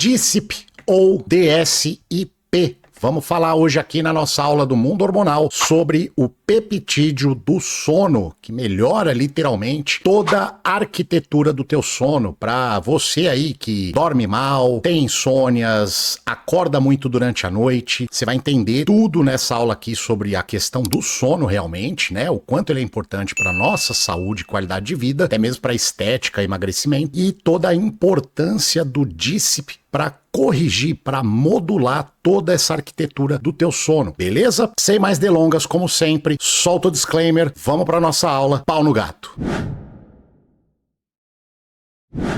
DSIP ou DSIP. Vamos falar hoje aqui na nossa aula do Mundo Hormonal sobre o peptídeo do sono, que melhora literalmente toda a arquitetura do teu sono. Para você aí que dorme mal, tem insônias, acorda muito durante a noite, você vai entender tudo nessa aula aqui sobre a questão do sono realmente, né? O quanto ele é importante para nossa saúde e qualidade de vida, até mesmo para estética, emagrecimento, e toda a importância do DSIP para corrigir, para modular toda essa arquitetura do teu sono, beleza? Sem mais delongas, como sempre, solta o disclaimer, vamos para nossa aula, pau no gato.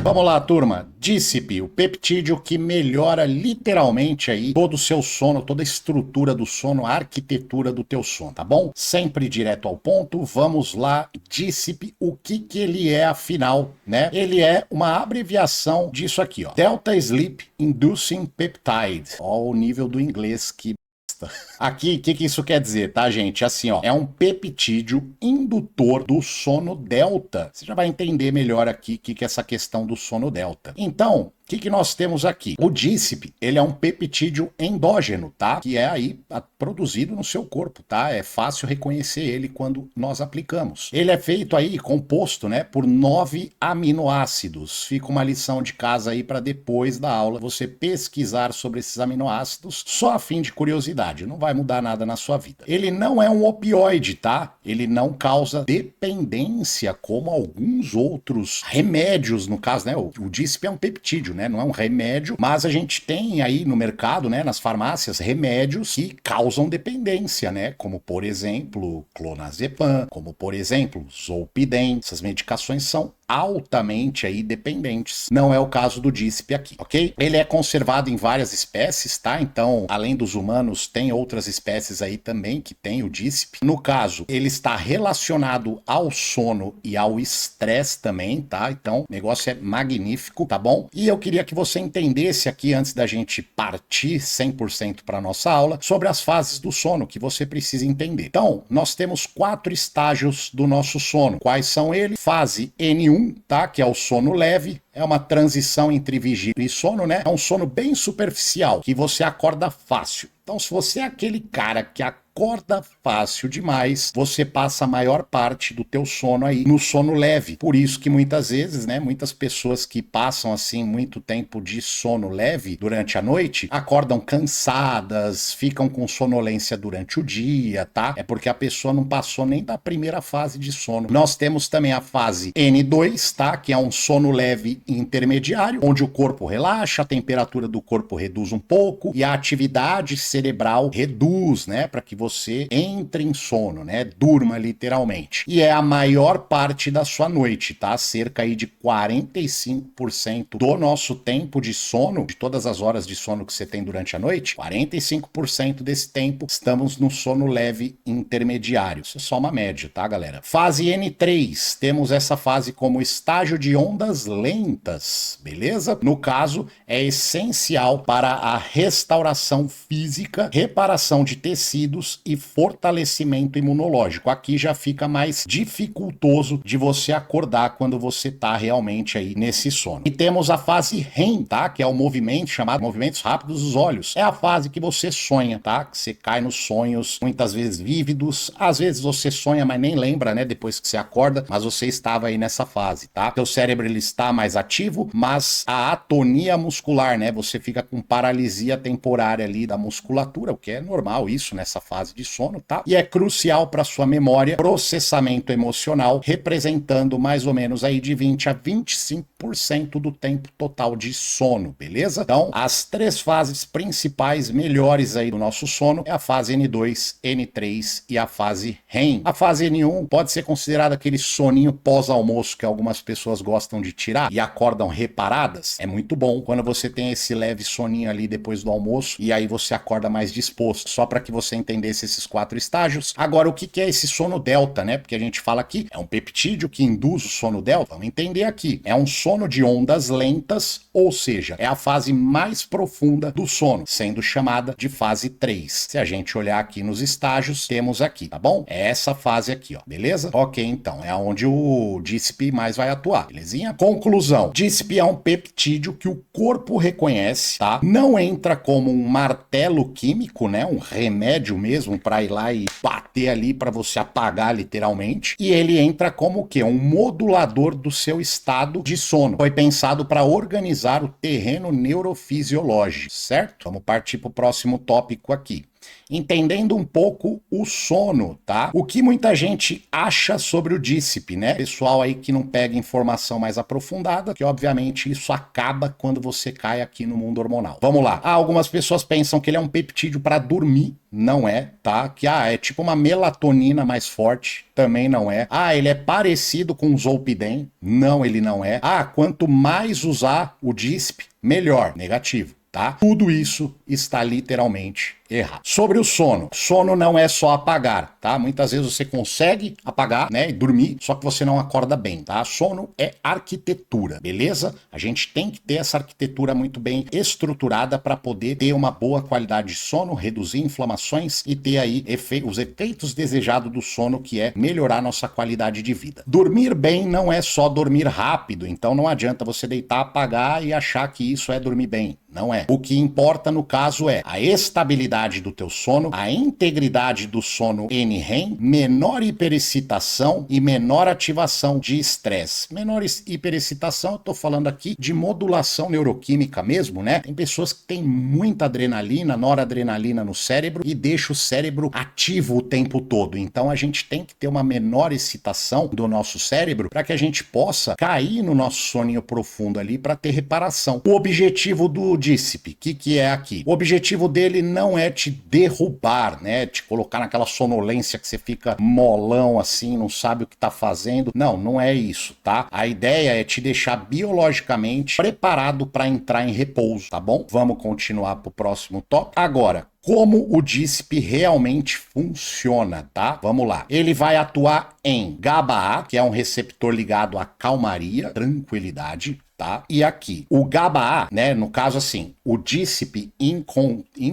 Vamos lá, turma. DSIP, o peptídeo que melhora literalmente aí todo o seu sono, toda a estrutura do sono, a arquitetura do teu sono, tá bom? Sempre direto ao ponto, vamos lá. DSIP, o que ele é afinal, né? Ele é uma abreviação disso aqui, ó. Delta Sleep Inducing Peptide. Ó o nível do inglês que... Aqui, o que isso quer dizer, tá, gente? Assim, ó, é um peptídeo indutor do sono delta. Você já vai entender melhor aqui o que é essa questão do sono delta. Então, o que nós temos aqui? O DSIP, ele é um peptídeo endógeno, tá? Que é aí produzido no seu corpo, tá? É fácil reconhecer ele quando nós aplicamos. Ele é feito aí, composto, né, por 9 aminoácidos. Fica uma lição de casa aí para depois da aula você pesquisar sobre esses aminoácidos, só a fim de curiosidade. Não vai mudar nada na sua vida. Ele não é um opioide, tá? Ele não causa dependência como alguns outros remédios, no caso, né? O DSIP é um peptídeo, né? Não é um remédio, mas a gente tem aí no mercado, né, nas farmácias, remédios que causam dependência, né? Como, por exemplo, clonazepam, como, por exemplo, zolpidem. Essas medicações são altamente aí dependentes. Não é o caso do DSIP aqui, ok? Ele é conservado em várias espécies, tá? Então, além dos humanos, tem outras espécies aí também que tem o DSIP. No caso, ele está relacionado ao sono e ao estresse também, tá? Então, o negócio é magnífico, tá bom? E eu queria que você entendesse aqui, antes da gente partir 100% para nossa aula, sobre as fases do sono que você precisa entender. Então, nós temos 4 estágios do nosso sono. Quais são eles? Fase N1, tá? Que é o sono leve. É uma transição entre vigília e sono, né? É um sono bem superficial, que você acorda fácil. Então, se você é aquele cara que acorda fácil demais, você passa a maior parte do teu sono aí no sono leve. Por isso que muitas vezes, né, muitas pessoas que passam assim muito tempo de sono leve durante a noite, acordam cansadas, ficam com sonolência durante o dia, tá? É porque a pessoa não passou nem da primeira fase de sono. Nós temos também a fase N2, tá? Que é um sono leve intermediário, onde o corpo relaxa, a temperatura do corpo reduz um pouco e a atividade cerebral reduz, né, para que você entre em sono, né, durma literalmente. E é a maior parte da sua noite, tá? Cerca aí de 45% do nosso tempo de sono, de todas as horas de sono que você tem durante a noite, 45% desse tempo estamos no sono leve intermediário. Isso é só uma média, tá, galera? Fase N3, temos essa fase como estágio de ondas lentas, beleza? No caso, é essencial para a restauração física, reparação de tecidos e fortalecimento imunológico. Aqui já fica mais dificultoso de você acordar quando você tá realmente aí nesse sono. E temos a fase REM, tá? Que é o movimento chamado movimentos rápidos dos olhos. É a fase que você sonha, tá? Que você cai nos sonhos, muitas vezes vívidos. Às vezes você sonha, mas nem lembra, né? Depois que você acorda, mas você estava aí nessa fase, tá? Seu cérebro, ele está mais ativo, mas a atonia muscular, né? Você fica com paralisia temporária ali da musculatura, o que é normal isso nessa fase de sono, tá? E é crucial para sua memória, processamento emocional, representando mais ou menos aí de 20 a 25% do tempo total de sono, beleza? Então, as 3 fases principais melhores aí do nosso sono é a fase N2, N3 e a fase REM. A fase N1 pode ser considerada aquele soninho pós-almoço que algumas pessoas gostam de tirar e acordam reparadas. É muito bom quando você tem esse leve soninho ali depois do almoço e aí você acorda mais disposto. Só para que você entendesse estabeleça esses 4 estágios. Agora, o que é esse sono delta, né? Porque a gente fala aqui, é um peptídeo que induz o sono delta. Vamos entender aqui. É um sono de ondas lentas, ou seja, é a fase mais profunda do sono, sendo chamada de fase 3. Se a gente olhar aqui nos estágios, temos aqui, tá bom? É essa fase aqui, ó, beleza? Ok, então, é onde o DISP mais vai atuar, belezinha? Conclusão. DISP é um peptídeo que o corpo reconhece, tá? Não entra como um martelo químico, né? Um remédio mesmo para ir lá e bater ali para você apagar literalmente. E ele entra como o quê? Um modulador do seu estado de sono. Foi pensado para organizar o terreno neurofisiológico, certo? Vamos partir para o próximo tópico aqui. Entendendo um pouco o sono, tá? O que muita gente acha sobre o DISP, né? Pessoal aí que não pega informação mais aprofundada, que obviamente isso acaba quando você cai aqui no mundo hormonal. Vamos lá. Algumas pessoas pensam que ele é um peptídeo para dormir. Não é, tá? Que é tipo uma melatonina mais forte. Também não é. Ele é parecido com o Zolpidem. Não, ele não é. Quanto mais usar o DISP, melhor. Negativo. Tá? Tudo isso está literalmente errado. Sobre o sono. Sono não é só apagar, tá? Muitas vezes você consegue apagar, né, e dormir, só que você não acorda bem, tá? Sono é arquitetura, beleza? A gente tem que ter essa arquitetura muito bem estruturada para poder ter uma boa qualidade de sono, reduzir inflamações e ter aí os efeitos desejados do sono, que é melhorar nossa qualidade de vida. Dormir bem não é só dormir rápido, então não adianta você deitar, apagar e achar que isso é dormir bem. Não é. O que importa no caso é a estabilidade do teu sono, a integridade do sono NREM, menor hiperexcitação e menor ativação de estresse. Menor hiperexcitação, eu tô falando aqui de modulação neuroquímica mesmo, né? Tem pessoas que têm muita adrenalina, noradrenalina no cérebro e deixa o cérebro ativo o tempo todo. Então a gente tem que ter uma menor excitação do nosso cérebro para que a gente possa cair no nosso soninho profundo ali para ter reparação. O objetivo do DISP, que é aqui? O objetivo dele não é te derrubar, né? Te colocar naquela sonolência que você fica molão assim, não sabe o que tá fazendo. Não, não é isso, tá? A ideia é te deixar biologicamente preparado para entrar em repouso, tá bom? Vamos continuar pro próximo tópico. Agora, como o DISP realmente funciona, tá? Vamos lá. Ele vai atuar em GABA-A, que é um receptor ligado à calmaria, tranquilidade, tá? E aqui, o GABA-A, né, no caso assim, o DISP em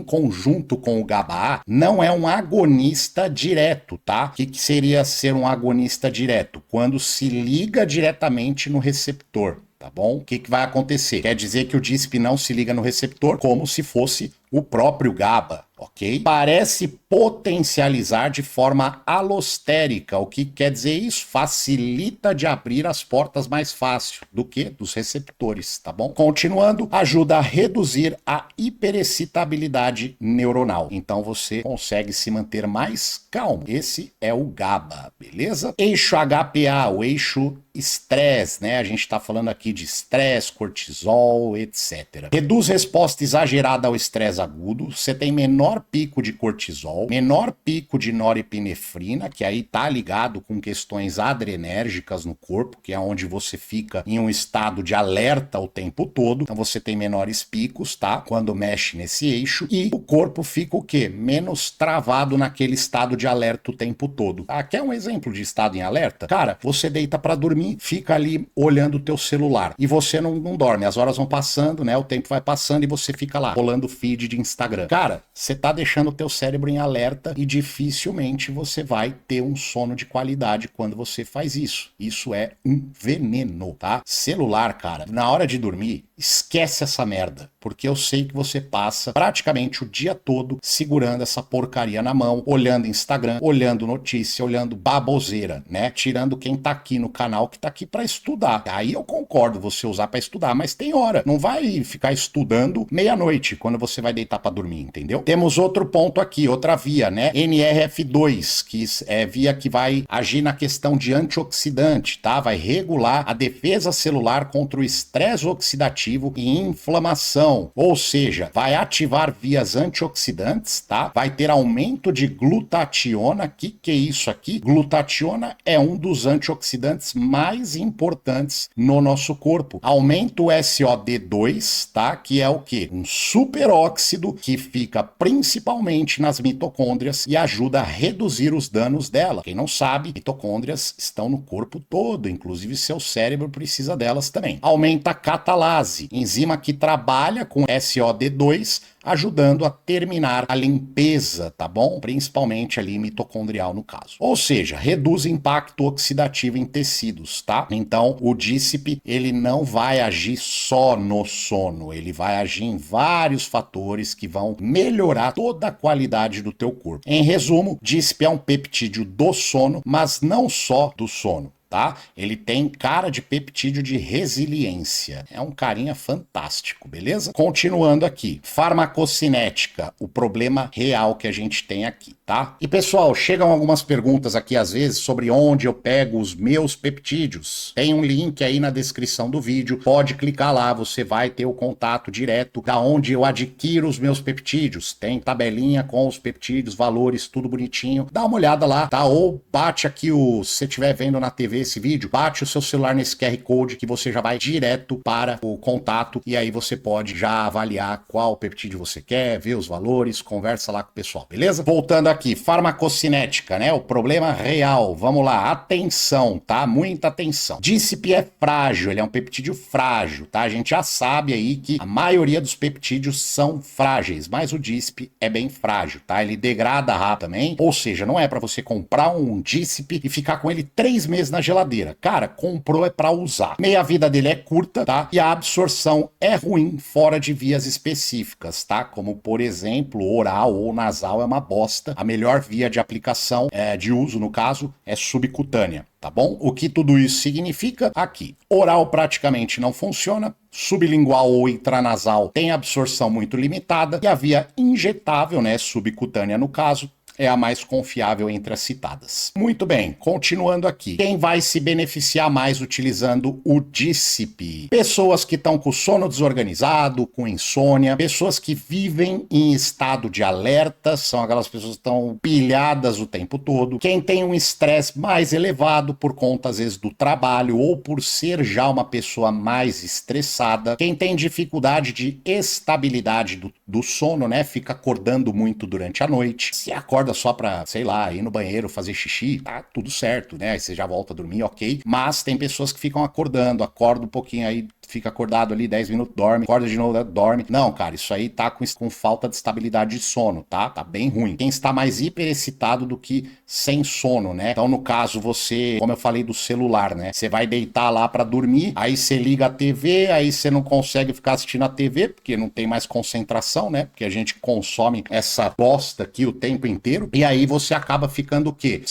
conjunto com o GABA-A não é um agonista direto, tá? O que seria ser um agonista direto? Quando se liga diretamente no receptor. Tá bom? O que vai acontecer? Quer dizer que o DISP não se liga no receptor como se fosse o próprio GABA, ok? Parece potencializar de forma alostérica. O que quer dizer isso? Facilita de abrir as portas mais fácil do que dos receptores, tá bom? Continuando, ajuda a reduzir a hiperexcitabilidade neuronal. Então você consegue se manter mais calmo. Esse é o GABA, beleza? Eixo HPA, o eixo estresse, né? A gente tá falando aqui de estresse, cortisol, etc. Reduz resposta exagerada ao estresse agudo, você tem menor pico de cortisol, menor pico de norepinefrina, que aí tá ligado com questões adrenérgicas no corpo, que é onde você fica em um estado de alerta o tempo todo, então você tem menores picos, tá? Quando mexe nesse eixo, e o corpo fica o quê? Menos travado naquele estado de alerta o tempo todo. Quer um exemplo de estado em alerta? Cara, você deita pra dormir, fica ali olhando o teu celular, e você não dorme, as horas vão passando, né? O tempo vai passando e você fica lá, rolando feed de Instagram. Cara, você tá deixando o teu cérebro em alerta e dificilmente você vai ter um sono de qualidade quando você faz isso. Isso é um veneno, tá? Celular, cara, na hora de dormir, esquece essa merda, porque eu sei que você passa praticamente o dia todo segurando essa porcaria na mão, olhando Instagram, olhando notícia, olhando baboseira, né? Tirando quem tá aqui no canal que tá aqui pra estudar. Aí eu concordo você usar pra estudar, mas tem hora. Não vai ficar estudando meia-noite quando você vai deitar pra dormir, entendeu? Temos outro ponto aqui, outra via, né? NRF2, que é via que vai agir na questão de antioxidante, tá? Vai regular a defesa celular contra o estresse oxidativo ativo em inflamação, ou seja, vai ativar vias antioxidantes, tá? Vai ter aumento de glutationa. Que é isso aqui? Glutationa é um dos antioxidantes mais importantes no nosso corpo. Aumenta o SOD2, tá? Que é o quê? Um superóxido que fica principalmente nas mitocôndrias e ajuda a reduzir os danos dela. Quem não sabe, mitocôndrias estão no corpo todo, inclusive seu cérebro precisa delas também. Aumenta a catalase, enzima que trabalha com SOD2, ajudando a terminar a limpeza, tá bom? Principalmente ali mitocondrial no caso. Ou seja, reduz impacto oxidativo em tecidos, tá? Então, o DISP, ele não vai agir só no sono, ele vai agir em vários fatores que vão melhorar toda a qualidade do teu corpo. Em resumo, DISP é um peptídeo do sono, mas não só do sono. Tá? Ele tem cara de peptídeo de resiliência. É um carinha fantástico, beleza? Continuando aqui. Farmacocinética, o problema real que a gente tem aqui, tá? E pessoal, chegam algumas perguntas aqui às vezes sobre onde eu pego os meus peptídeos. Tem um link aí na descrição do vídeo, pode clicar lá, você vai ter o contato direto da onde eu adquiro os meus peptídeos. Tem tabelinha com os peptídeos, valores, tudo bonitinho. Dá uma olhada lá, tá? Ou bate aqui se você estiver vendo na TV esse vídeo, bate o seu celular nesse QR Code que você já vai direto para o contato e aí você pode já avaliar qual peptídeo você quer, ver os valores, conversa lá com o pessoal, beleza? Voltando aqui, farmacocinética, né? O problema real, vamos lá, atenção, tá? Muita atenção. DISP é frágil, ele é um peptídeo frágil, tá? A gente já sabe aí que a maioria dos peptídeos são frágeis, mas o DISP é bem frágil, tá? Ele degrada rápido também, ou seja, não é para você comprar um DISP e ficar com ele 3 meses na geladeira. Cara, comprou é para usar. Meia-vida dele é curta, tá? E a absorção é ruim fora de vias específicas, tá? Como, por exemplo, oral ou nasal é uma bosta. A melhor via de aplicação, de uso no caso, é subcutânea, tá bom? O que tudo isso significa? Aqui, oral praticamente não funciona, sublingual ou intranasal tem absorção muito limitada e a via injetável, né, subcutânea no caso, é a mais confiável entre as citadas. Muito bem, continuando aqui. Quem vai se beneficiar mais utilizando o DISP? Pessoas que estão com sono desorganizado, com insônia, pessoas que vivem em estado de alerta, são aquelas pessoas que estão pilhadas o tempo todo. Quem tem um estresse mais elevado por conta, às vezes, do trabalho ou por ser já uma pessoa mais estressada. Quem tem dificuldade de estabilidade do sono, né? Fica acordando muito durante a noite. Se acorda só pra, sei lá, ir no banheiro, fazer xixi, tá tudo certo, né? Aí você já volta a dormir, ok. Mas tem pessoas que ficam acordando, acorda um pouquinho aí, fica acordado ali 10 minutos, dorme, acorda de novo, dorme. Não, cara, isso aí tá com falta de estabilidade de sono, tá? Tá bem ruim. Quem está mais hiperexcitado do que sem sono, né? Então, no caso, você, como eu falei do celular, né? Você vai deitar lá pra dormir, aí você liga a TV, aí você não consegue ficar assistindo a TV, porque não tem mais concentração, né? Porque a gente consome essa bosta aqui o tempo inteiro, e aí você acaba ficando o quê?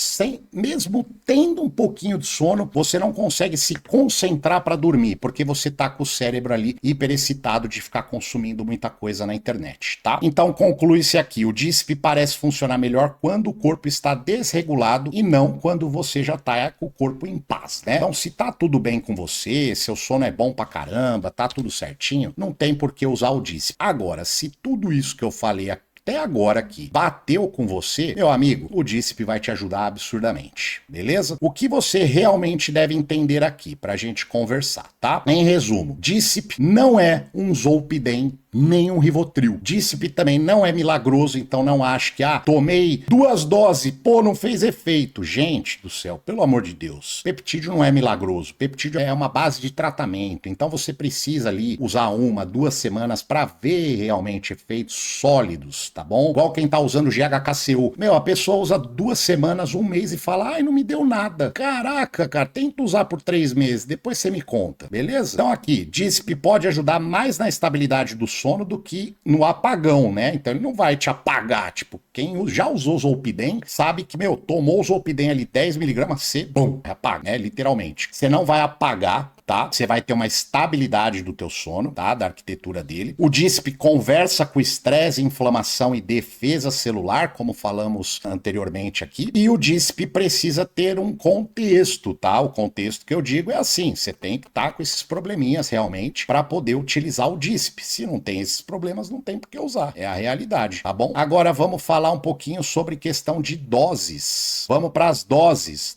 Mesmo tendo um pouquinho de sono, você não consegue se concentrar pra dormir, porque você tá com o cérebro ali hiperexcitado de ficar consumindo muita coisa na internet, tá? Então conclui-se aqui, o DISP parece funcionar melhor quando o corpo está desregulado e não quando você já tá com o corpo em paz, né? Então se tá tudo bem com você, seu sono é bom pra caramba, tá tudo certinho, não tem por que usar o DISP. Agora, se tudo isso que eu falei até agora aqui bateu com você, meu amigo, o DISP vai te ajudar absurdamente, beleza? O que você realmente deve entender aqui pra gente conversar, tá? Em resumo, DISP não é um Zolpidem nem um Rivotril. DISP também não é milagroso, então não ache que, tomei 2 doses, pô, não fez efeito. Gente do céu, pelo amor de Deus, peptídeo não é milagroso, peptídeo é uma base de tratamento, então você precisa ali usar 1, 2 semanas para ver realmente efeitos sólidos, tá bom? Igual quem tá usando GHKCU. Meu, a pessoa usa 2 semanas, 1 mês e fala, ai, não me deu nada. Caraca, cara, tenta usar por 3 meses, depois você me conta, beleza? Então aqui, DISP pode ajudar mais na estabilidade do sono do que no apagão, né? Então ele não vai te apagar, tipo, Quem já usou Zolpidem sabe que, meu, tomou o Zolpidem ali 10 miligramas, você, bum, apaga, né? Literalmente. Você não vai apagar, tá? Você vai ter uma estabilidade do teu sono, tá? Da arquitetura dele. O DISP conversa com estresse, inflamação e defesa celular, como falamos anteriormente aqui. E o DISP precisa ter um contexto, tá? O contexto que eu digo é assim, você tem que estar com esses probleminhas realmente para poder utilizar o DISP. Se não tem esses problemas, não tem por que usar. É a realidade, tá bom? Agora vamos falar um pouquinho sobre questão de doses. Vamos para as doses.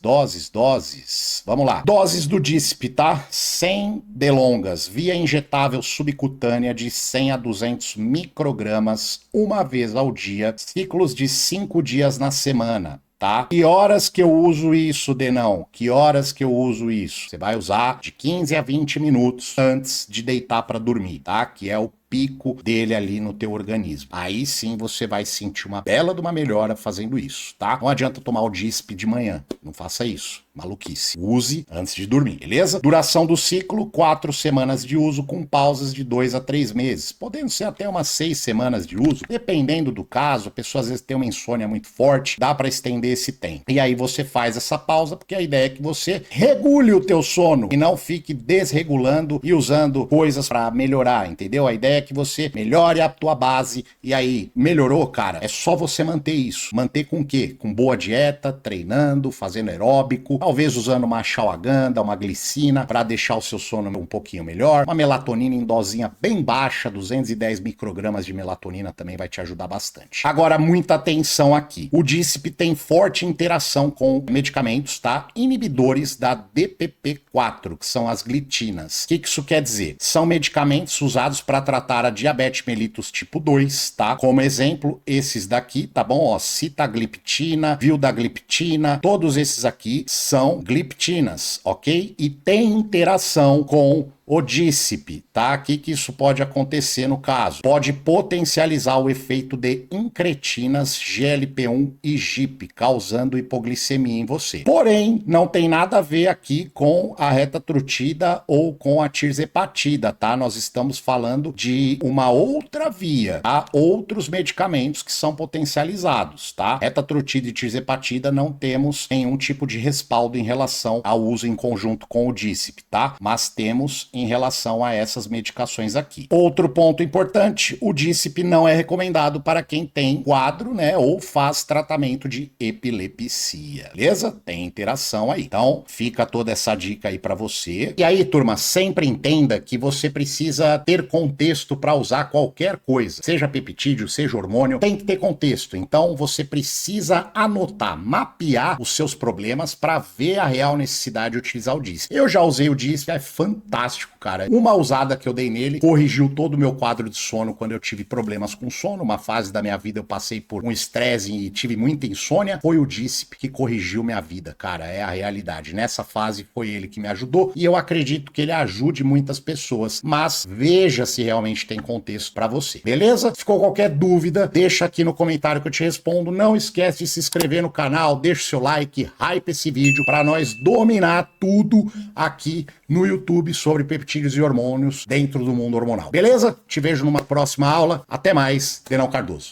Vamos lá. Doses do DISP, tá? Sem delongas, via injetável subcutânea de 100 a 200 microgramas uma vez ao dia, ciclos de 5 dias na semana. Tá? Que horas que eu uso isso, Denão? Que horas que eu uso isso? Você vai usar de 15 a 20 minutos antes de deitar para dormir, tá? Que é o pico dele ali no teu organismo. Aí sim você vai sentir uma bela de uma melhora fazendo isso, tá? Não adianta tomar o DISP de manhã, não faça isso. Maluquice. Use antes de dormir, beleza? Duração do ciclo, 4 semanas de uso com pausas de 2 a 3 meses. Podendo ser até umas 6 semanas de uso, dependendo do caso. A pessoa às vezes tem uma insônia muito forte, dá para estender esse tempo. E aí você faz essa pausa, porque a ideia é que você regule o teu sono e não fique desregulando e usando coisas para melhorar, entendeu? A ideia é que você melhore a tua base e aí, melhorou, cara? É só você manter isso. Manter com o quê? Com boa dieta, treinando, fazendo aeróbico, talvez usando uma ashwagandha, uma glicina para deixar o seu sono um pouquinho melhor. Uma melatonina em dosinha bem baixa, 210 microgramas de melatonina também vai te ajudar bastante. Agora, muita atenção aqui. O DISP tem forte interação com medicamentos, tá? Inibidores da DPP-4, que são as glitinas. O que isso quer dizer? São medicamentos usados para tratar a diabetes mellitus tipo 2, tá? Como exemplo, esses daqui, tá bom? Ó, sitagliptina, vildagliptina, todos esses aqui são gliptinas, ok? E tem interação com o DISP, tá? O que isso pode acontecer no caso? Pode potencializar o efeito de incretinas, GLP-1 e GIP, causando hipoglicemia em você. Porém, não tem nada a ver aqui com a retatrutida ou com a tirzepatida, tá? Nós estamos falando de uma outra via, tá? Outros medicamentos que são potencializados, tá? Retatrutida e tirzepatida não temos nenhum tipo de respaldo em relação ao uso em conjunto com o DISP, tá? Mas temos em relação a essas medicações aqui. Outro ponto importante, o DISP não é recomendado para quem tem quadro, né, ou faz tratamento de epilepsia, beleza? Tem interação aí. Então, fica toda essa dica aí para você. E aí, turma, sempre entenda que você precisa ter contexto para usar qualquer coisa, seja peptídeo, seja hormônio, tem que ter contexto. Então, você precisa anotar, mapear os seus problemas para ver a real necessidade de utilizar o DISP. Eu já usei o DISP, é fantástico, cara. Uma usada que eu dei nele corrigiu todo o meu quadro de sono quando eu tive problemas com sono. Uma fase da minha vida eu passei por um estresse e tive muita insônia. Foi o DISP que corrigiu minha vida, cara. É a realidade. Nessa fase foi ele que me ajudou e eu acredito que ele ajude muitas pessoas. Mas veja se realmente tem contexto para você. Beleza? Ficou qualquer dúvida, deixa aqui no comentário que eu te respondo. Não esquece de se inscrever no canal, deixa o seu like, hype esse vídeo para nós dominar tudo aqui no YouTube sobre peptídeos e hormônios dentro do mundo hormonal. Beleza? Te vejo numa próxima aula. Até mais. Denão Cardoso.